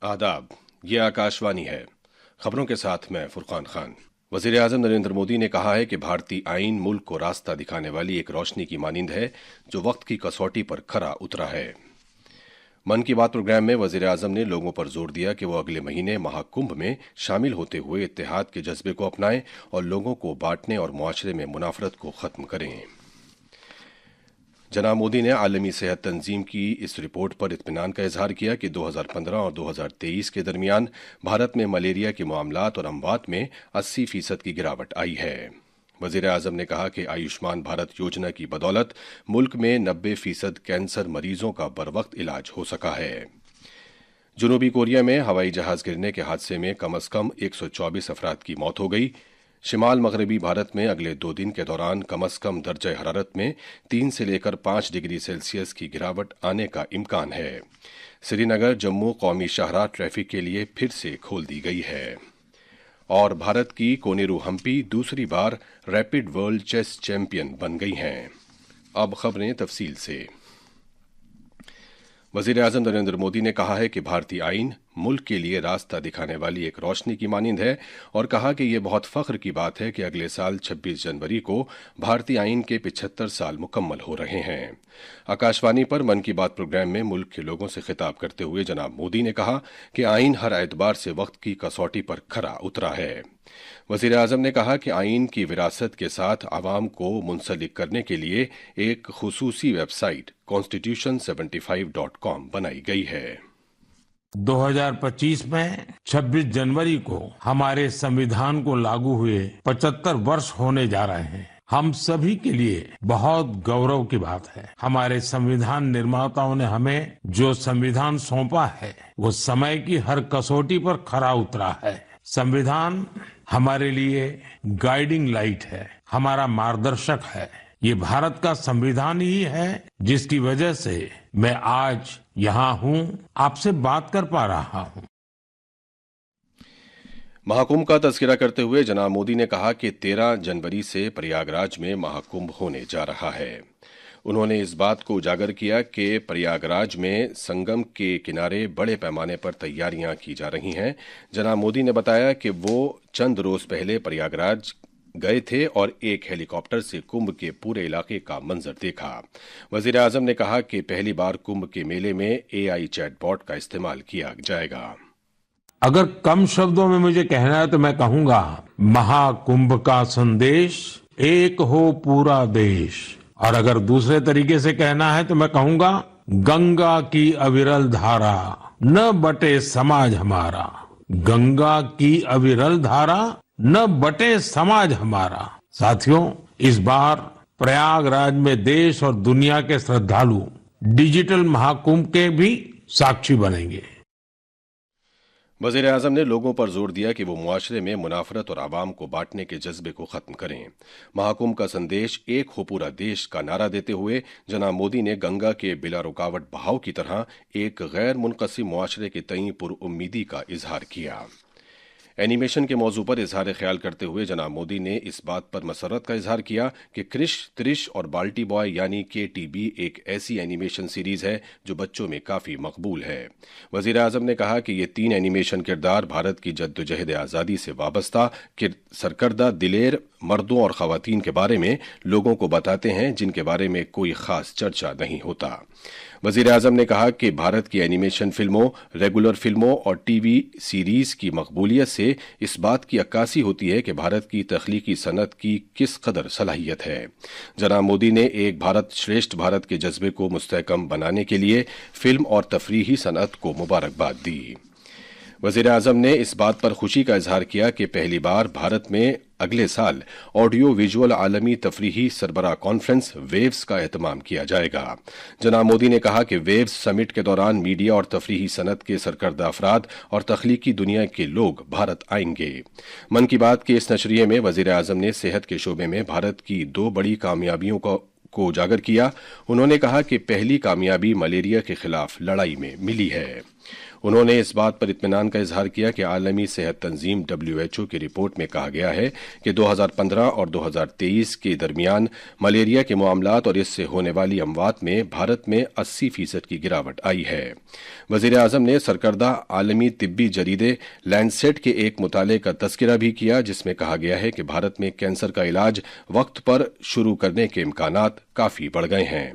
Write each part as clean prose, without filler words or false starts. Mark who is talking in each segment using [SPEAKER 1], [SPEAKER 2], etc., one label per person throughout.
[SPEAKER 1] आदाब, ये आकाशवाणी है। खबरों के साथ मैं फुरकान खान। वजीर आजम नरेंद्र मोदी ने कहा है कि भारतीय आईन मुल्क को रास्ता दिखाने वाली एक रोशनी की मानिंद है जो वक्त की कसौटी पर खरा उतरा है। मन की बात प्रोग्राम में वजीर आजम ने लोगों पर जोर दिया कि वो अगले महीने महाकुंभ में शामिल होते हुए इत्तेहाद के जज्बे को अपनाएं और लोगों को बांटने और मुआशरे में मुनाफरत को खत्म करें। जनाब मोदी ने आलमी सेहत तंजीम की इस रिपोर्ट पर इत्मीनान का इजहार किया कि 2015 और 2023 के दरमियान भारत में मलेरिया के मामलात और अमवात में 80% की गिरावट आई है। वजीर आजम ने कहा कि आयुष्मान भारत योजना की बदौलत मुल्क में 90% कैंसर मरीजों का बरवक्त इलाज हो सका है। जनूबी कोरिया में हवाई जहाज गिरने के हादसे में कम से कम 124 अफराद की मौत हो गई। शिमाल मगरबी भारत में अगले 2 दिन के दौरान कम से कम दर्जा हरारत में 3 से लेकर 5 डिग्री सेल्सियस की गिरावट आने का इम्कान है। श्रीनगर जम्मू कौमी शाहराह ट्रैफिक के लिए फिर से खोल दी गई है। और भारत की कोनेरू हम्पी दूसरी बार रैपिड वर्ल्ड चेस चैंपियन बन गई हैं। अब खबरें तफसील से। वजीर आजम नरेंद्र मोदी ने कहा है कि भारतीय आईन मुल्क के लिए रास्ता दिखाने वाली एक रोशनी की मानिंद है और कहा कि यह बहुत फख्र की बात है कि अगले साल 26 जनवरी को भारतीय आईन के 75 साल मुकम्मल हो रहे हैं। आकाशवाणी पर मन की बात प्रोग्राम में मुल्क के लोगों से खिताब करते हुए जनाब मोदी ने कहा कि आईन हर एतबार से वक्त की कसौटी पर खरा उतरा है। वजीर आजम ने कहा कि आईन की विरासत के साथ आवाम को मुंसलिक करने के लिए एक खुसूसी वेबसाइट constitution75.com बनाई गई है।
[SPEAKER 2] 2025 में 26 जनवरी को हमारे संविधान को लागू हुए 75 वर्ष होने जा रहे हैं। हम सभी के लिए बहुत गौरव की बात है। हमारे संविधान निर्माताओं ने हमें जो संविधान सौंपा है वो समय की हर कसौटी पर खरा उतरा है। संविधान हमारे लिए गाइडिंग लाइट है, हमारा मार्गदर्शक है। ये भारत का संविधान ही है जिसकी वजह से मैं आज यहाँ हूँ, आपसे बात कर पा रहा हूँ।
[SPEAKER 1] महाकुंभ का तज़किरा करते हुए जनाब मोदी ने कहा कि 13 जनवरी से प्रयागराज में महाकुंभ होने जा रहा है। उन्होंने इस बात को उजागर किया कि प्रयागराज में संगम के किनारे बड़े पैमाने पर तैयारियां की जा रही हैं। जनाब मोदी ने बताया कि वो चंद रोज पहले प्रयागराज गए थे और एक हेलीकॉप्टर से कुंभ के पूरे इलाके का मंजर देखा। वजीर आजम ने कहा कि पहली बार कुंभ के मेले में AI चैटबॉट का इस्तेमाल किया जाएगा।
[SPEAKER 2] अगर कम शब्दों में मुझे कहना है तो मैं कहूंगा, महाकुंभ का संदेश एक हो पूरा देश। और अगर दूसरे तरीके से कहना है तो मैं कहूंगा, गंगा की अविरल धारा न बटे समाज हमारा। गंगा की अविरल धारा न बटे समाज हमारा। साथियों, इस बार प्रयागराज में देश और दुनिया के श्रद्धालु डिजिटल महाकुंभ के भी साक्षी बनेंगे।
[SPEAKER 1] वजीर आजम ने लोगों पर जोर दिया कि वो मुआशरे में मुनाफरत और आवाम को बांटने के जज्बे को खत्म करें। महाकुंभ का संदेश एक हो पूरा देश का नारा देते हुए जनाब मोदी ने गंगा के बिला रुकावट बहाव की तरह एक गैर मुनक़सिम मुआशरे के तईं पुरउम्मीदी का इजहार किया। एनिमेशन के मौजू पर इजहार ख्याल करते हुए जनाब मोदी ने इस बात पर मसरत का इजहार किया कि क्रिश, त्रिश और बाल्टी बॉय यानी KTB एक ऐसी एनिमेशन सीरीज है जो बच्चों में काफी मकबूल है। वजीर आजम ने कहा कि ये 3 एनिमेशन किरदार भारत की जद्दोजहद आज़ादी से वाबस्ता सरकर्दा दिलेर मर्दों और खवातीन के बारे में लोगों को बताते हैं जिनके बारे में कोई खास चर्चा नहीं होता। वजीर आजम ने कहा कि भारत की एनिमेशन फिल्मों, रेगुलर फिल्मों और TV सीरीज की मकबूलियत से इस बात की अक्कासी होती है कि भारत की तख्लीकी सनत की किस कदर सलाहियत है। जनाब मोदी ने एक भारत श्रेष्ठ भारत के जज्बे को मुस्तहकम बनाने के लिए फिल्म और तफरीही सनत को मुबारकबाद दी। वजीर आजम ने इस बात पर खुशी का इजहार किया कि पहली बार भारत में अगले साल ऑडियो विजुअल आलमी तफरीही सरबराह कॉन्फ्रेंस वेव्स का एहतमाम किया जाएगा। जनाब मोदी ने कहा कि वेव्स समिट के दौरान मीडिया और तफरीही सनत के सरकर्दा अफराद और तख्लीकी दुनिया के लोग भारत आएंगे। मन की बात के इस नशरिये में वजीर आजम ने सेहत के शोबे में भारत की 2 बड़ी कामयाबियों को उजागर किया। उन्होंने कहा कि पहली कामयाबी मलेरिया के खिलाफ लड़ाई में मिली है। انہوں نے اس بات پر اطمینان کا اظہار کیا کہ عالمی صحت تنظیم WHO کی رپورٹ میں کہا گیا ہے کہ 2015 اور 2023 کے درمیان ملیریا کے معاملات اور اس سے ہونے والی اموات میں بھارت میں 80% کی گراوٹ آئی ہے۔ وزیر اعظم نے سرکردہ عالمی طبی جریدے لینڈسیٹ کے ایک مطالعے کا تذکرہ بھی کیا جس میں کہا گیا ہے کہ بھارت میں کینسر کا علاج وقت پر شروع کرنے کے امکانات کافی بڑھ گئے ہیں۔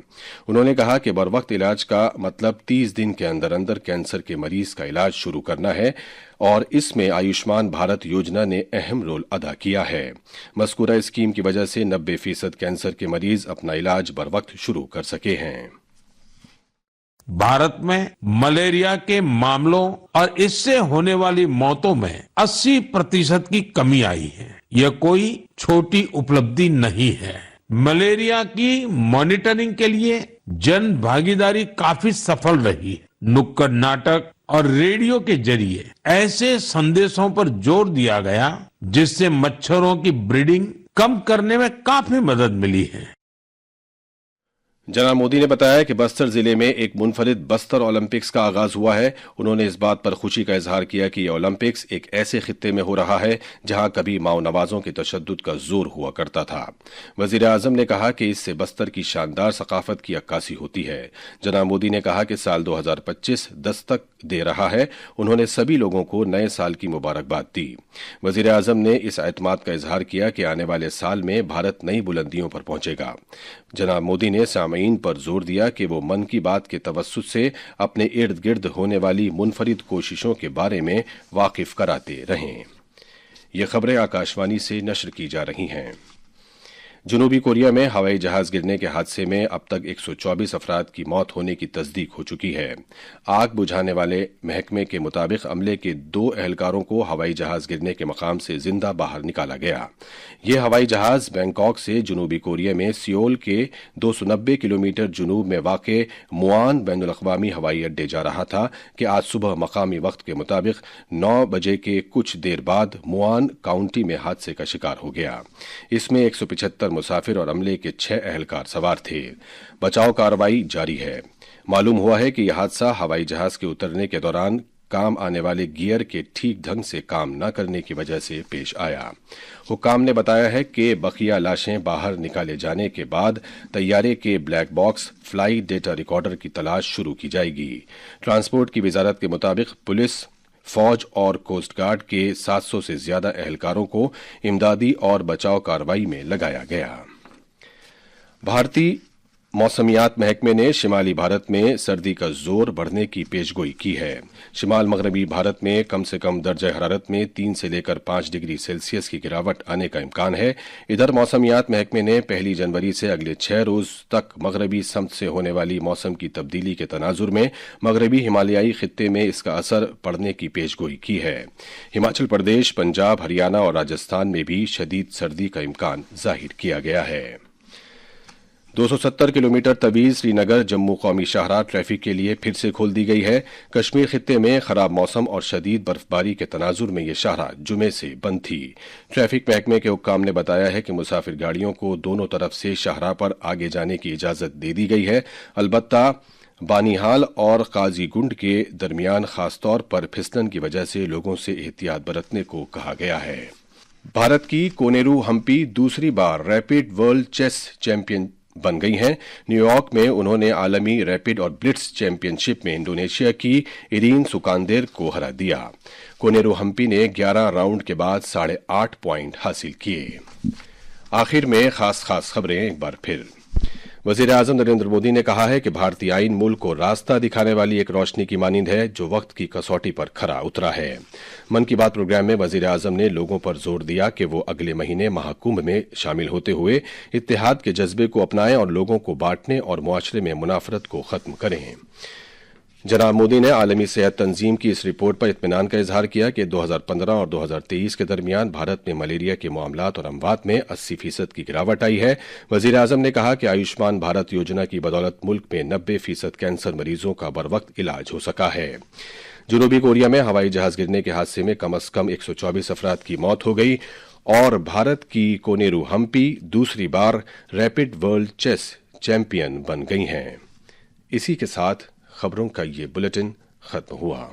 [SPEAKER 1] انہوں نے کہا کہ بروقت علاج کا مطلب 30 دن کے اندر اندر کینسر کے مریض کا علاج شروع کرنا ہے اور اس میں آیوشمان بھارت یوجنا نے اہم رول ادا کیا ہے۔ مذکورہ اسکیم کی وجہ سے 90% کینسر کے مریض اپنا علاج بروقت شروع کر سکے ہیں۔
[SPEAKER 2] भारत में मलेरिया के मामलों और इससे होने वाली मौतों में 80% की कमी आई है। यह कोई छोटी उपलब्धि नहीं है। मलेरिया की मॉनिटरिंग के लिए जन भागीदारी काफी सफल रही है। नुक्कड़ नाटक और रेडियो के जरिए ऐसे संदेशों पर जोर दिया गया जिससे मच्छरों की ब्रीडिंग कम करने में काफी मदद मिली है।
[SPEAKER 1] जनाब मोदी ने बताया कि बस्तर जिले में एक मुनफरिद बस्तर ओलंपिक्स का आगाज हुआ है। उन्होंने इस बात पर खुशी का इजहार किया कि यह ओलंपिक्स एक ऐसे खित्ते में हो रहा है जहां कभी माओ नवाजों के तशद्दुद का जोर हुआ करता था। वजीर आजम ने कहा कि इससे बस्तर की शानदार सकाफत की अक्कासी होती है। जनाब मोदी ने कहा कि साल 2025 दस्तक दे रहा है। उन्होंने सभी लोगों को नए साल की मुबारकबाद दी। वजीर आजम ने इस एतमाद का इजहार किया कि आने वाले साल में भारत नई बुलंदियों पर पहुंचेगा। जनाब मोदी ने सामईन पर जोर दिया कि वो मन की बात के तवस्सुत से अपने इर्द गिर्द होने वाली मुनफरिद कोशिशों के बारे में वाकिफ कराते रहें। ये खबरें आकाशवाणी से नश्र की जा रही हैं। जनूबी कोरिया में हवाई जहाज गिरने के हादसे में अब तक 124 अफराद की मौत होने की तस्दीक हो चुकी है। आग बुझाने वाले महकमे के मुताबिक अमले के 2 एहलकारों को हवाई जहाज गिरने के मकाम से जिंदा बाहर निकाला गया। यह हवाई जहाज बैंकॉक से जनूबी कोरिया में सियोल के 290 किलोमीटर जनूब में वाक़े मुआन बैनुल-अक़वामी हवाई अड्डे जा रहा था कि आज सुबह मकामी वक्त के मुताबिक 9 बजे के कुछ देर बाद मुआन काउंटी में हादसे का शिकार हो गया। इसमें 175 मुसाफिर और अमले के 6 एहलकार सवार थे। बचाव कार्रवाई जारी है। मालूम हुआ है कि यह हादसा हवाई जहाज के उतरने के दौरान काम आने वाले गियर के ठीक ढंग से काम न करने की वजह से पेश आया। हुक्काम ने बताया है कि बकिया लाशें बाहर निकाले जाने के बाद तैयारे के black box flight data recorder की तलाश शुरू की जाएगी। ट्रांसपोर्ट की वजारत के मुताबिक पुलिस, फौज और कोस्ट गार्ड के 700 से ज्यादा एहलकारों को इमदादी और बचाव कार्रवाई में लगाया गया। भारतीय मौसमियात महकमे ने शिमाली भारत में सर्दी का जोर बढ़ने की पेशगोई की है। शिमाल मगरबी भारत में कम से कम दर्जा हरारत में 3 से लेकर 5 डिग्री सेल्सियस की गिरावट आने का इम्कान है। इधर मौसमियात महकमे ने 1 जनवरी से अगले 6 रोज तक मगरबी समत से होने वाली मौसम की तब्दीली के तनाजुर में मगरबी हिमालयाई खित्ते में इसका असर पड़ने की पेशगोई की है। हिमाचल प्रदेश, पंजाब, हरियाणा और राजस्थान में भी शदीद सर्दी का इम्कान जाहिर किया गया है। 270 किलोमीटर तवील श्रीनगर जम्मू कौमी शाहराह ट्रैफिक के लिए फिर से खोल दी गई है। कश्मीर खित्ते में खराब मौसम और शदीद बर्फबारी के तनाजुर में यह शाहराह जुमे से बंद थी। ट्रैफिक महकमे के हुक्काम ने बताया है कि मुसाफिर गाड़ियों को दोनों तरफ से शाहराह पर आगे जाने की इजाजत दे दी गई है। अलबत्ता बानीहाल और काजीगुंड के दरमियान खासतौर पर फिसलन की वजह से लोगों से एहतियात बरतने को कहा गया है। भारत की कोनेरू हम्पी दूसरी बार रैपिड वर्ल्ड चेस चैंपियन बन गई हैं। न्यूयॉर्क में उन्होंने आलमी रैपिड और ब्लिट्स चैंपियनशिप में इंडोनेशिया की इरीन सुकांदेर को हरा दिया। कोनेरू हम्पी ने 11 राउंड के बाद 8.5 पॉइंट हासिल किए। आखिर में खास खबरें एक बार फिर। वजीर आजम नरेंद्र मोदी ने कहा है कि भारतीय आईन मुल्क को रास्ता दिखाने वाली एक रोशनी की मानिंद है जो वक्त की कसौटी पर खरा उतरा है। मन की बात प्रोग्राम में वजीर आजम ने लोगों पर जोर दिया कि वो अगले महीने महाकुंभ में शामिल होते हुए इत्तेहाद के जज्बे को अपनाएं और लोगों को बांटने और मुआशरे में मुनाफरत को खत्म करें। जनाब मोदी ने आलमी सेहत तंजीम की इस रिपोर्ट पर इत्मीनान का इजहार किया कि 2015 और 2023 के दरमियान भारत में मलेरिया के मामलात और अमवात में 80% की गिरावट आई है। वजीर आजम ने कहा कि आयुष्मान भारत योजना की बदौलत मुल्क में 90% कैंसर मरीजों का बरवक्त इलाज हो सका है। जनूबी कोरिया में हवाई जहाज गिरने के हादसे में कम से कम 124 अफराद की मौत हो गई और भारत की कोनेरू हम्पी दूसरी बार रैपिड वर्ल्ड चेस चैंपियन बन गई हैं। इसी के साथ खबरों का ये बुलेटिन खत्म हुआ।